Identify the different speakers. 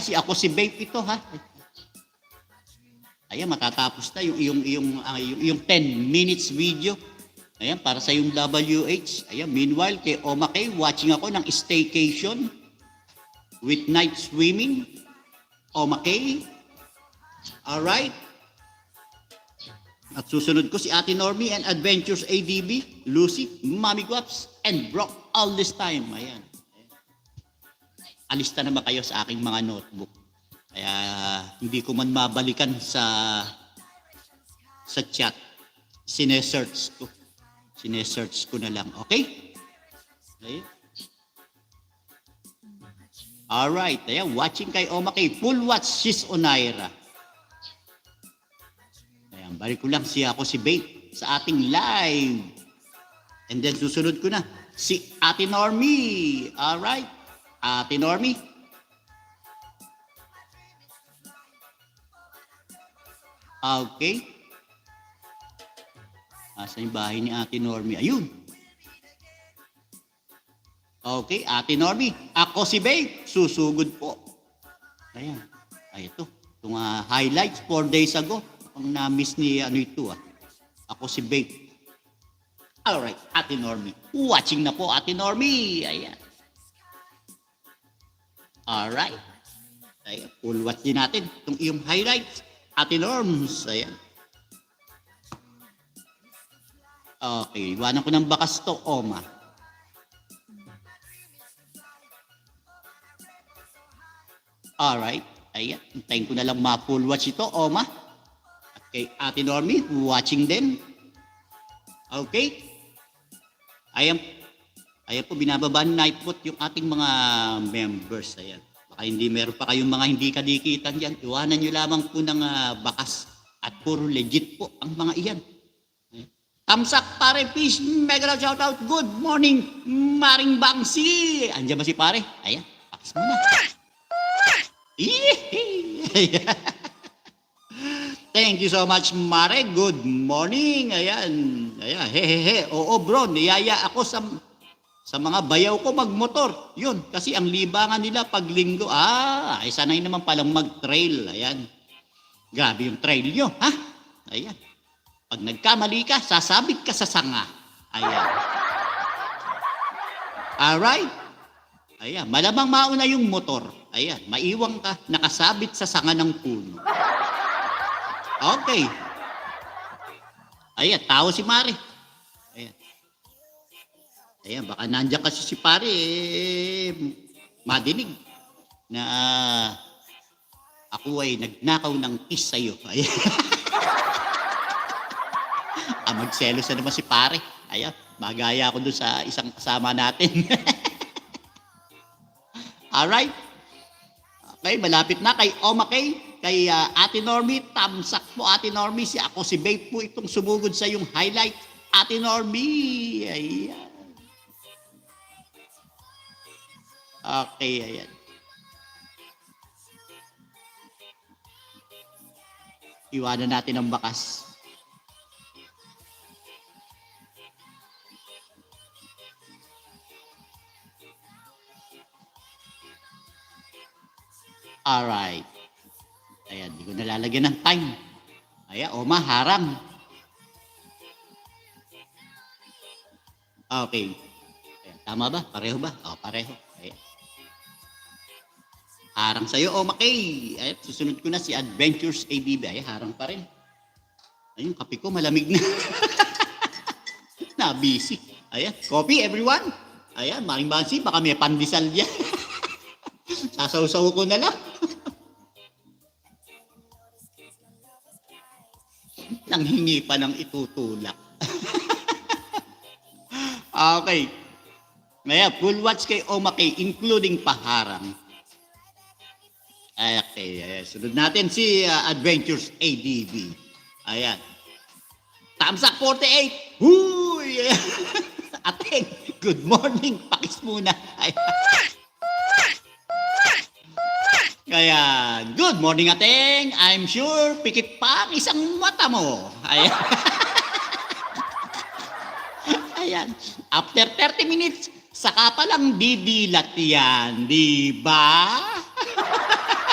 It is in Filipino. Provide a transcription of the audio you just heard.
Speaker 1: Si ako si Babe ito, ha? Ayan, matatapos na yung 10 minutes video. Ayan, para sa yung WH. Ayan, meanwhile, kay Oma Kay, watching ako ng staycation with night swimming. Oma Kay. Alright. At susunod ko si Ate Normie and Adventures ADB, Lucy, Mommy Guaps, and Brock all this time. Ayan. Alista naman kayo sa aking mga notebook. Kaya hindi ko man mabalikan sa chat. Sinesearch ko na lang. Okay? Okay. Alright. Ayan, watching kay Oma Kay. Full watch, she's Onaira. Ayan, balik ko lang ako si Babe sa ating live. And then susunod ko na si Ate Normie. Alright. Ate Normie. Okay. Asan yung bahay ni Ate Normie? Ayun. Okay, Ate Normie. Ako si Babe. Susugod po. Ayan. Ay, ito. Itong highlights 4 days ago. Ang na-miss ni ito. Ako si Babe. Alright, Ate Normie. Watching na po, Ate Normie. Ayan. Alright. Ayan, full watch din natin itong iyong highlights. Ate Norms. Ayan. Okay, iwanan ko ng bakas to, Oma. Alright. Ayan, hintayin ko na lang ma-full watch ito, Oma. At kay Ate Normie, watching din. Okay. Ayan po, binababaan night pot yung ating mga members. Ayan. Baka hindi meron pa kayong mga hindi kadikitan dyan. Iwanan nyo lamang po ng bakas. At puro legit po ang mga iyan. Tamsak pare, peace, mega love, shout out. Good morning, Maring Bangsi. Andiyan ba si pare? Ayan, pakis mo na. Thank you so much, Mare. Good morning. Ayan. Ayan. Hehehe. Oo, bro. Niyaya ako sa mga bayaw ko magmotor. Yun. Kasi ang libangan nila pag linggo. Ay sanay naman palang mag-trail. Ayan. Grabe yung trail nyo. Ha? Ayan. Pag nagkamali ka, sasabit ka sa sanga. Ayan. Alright. Ayan. Malamang mauna yung motor. Ayan. Maiwang ka. Nakasabit sa sanga ng puno. Okay. Ayan, tao si Mare. Ayan. Ayan, baka nandiyan kasi si pare, madinig na ako ay nagnakaw ng kiss sa'yo. Ayan. Magselos na naman si pare. Ayan, magaya ako dun sa isang kasama natin. Alright. Okay, malapit na kay Oma Kay, kay Ate Normie. Tamsak po, Ate Normie. Ako si Babe po itong sumugod sa yung highlight. Ate Normie. Ayan. Okay, ayan. Iwanan natin ang bakas. Alright. Ayan, di ko nalalagyan ng time. Ayan, Oma, harang. Okay. Ayan, tama ba? Pareho ba? O, pareho. Ayan. Harang sa'yo, Oma Kay. Ayan, susunod ko na si Adventures ADB. Ayan, harang pa rin. Ayun, kape ko, malamig na. Na-busy. Ayan, coffee, everyone. Ayan, Maring Bansi, baka may pandesal dyan. Sasaw-saw ko na lang. Nanghingi pa ng itutulak. Okay. Ngayon, full watch kay Oma Kay, including paharang. Okay. Sunod natin si Adventures ADB. Ayan. Tamsak 48. Huy! Ateng, good morning. Pakis muna. Ayan. Kaya, good morning, Ateng. I'm sure pikit pa ang isang mata mo. Ayan. Ayan. After 30 minutes, saka palang didilat yan. Di ba?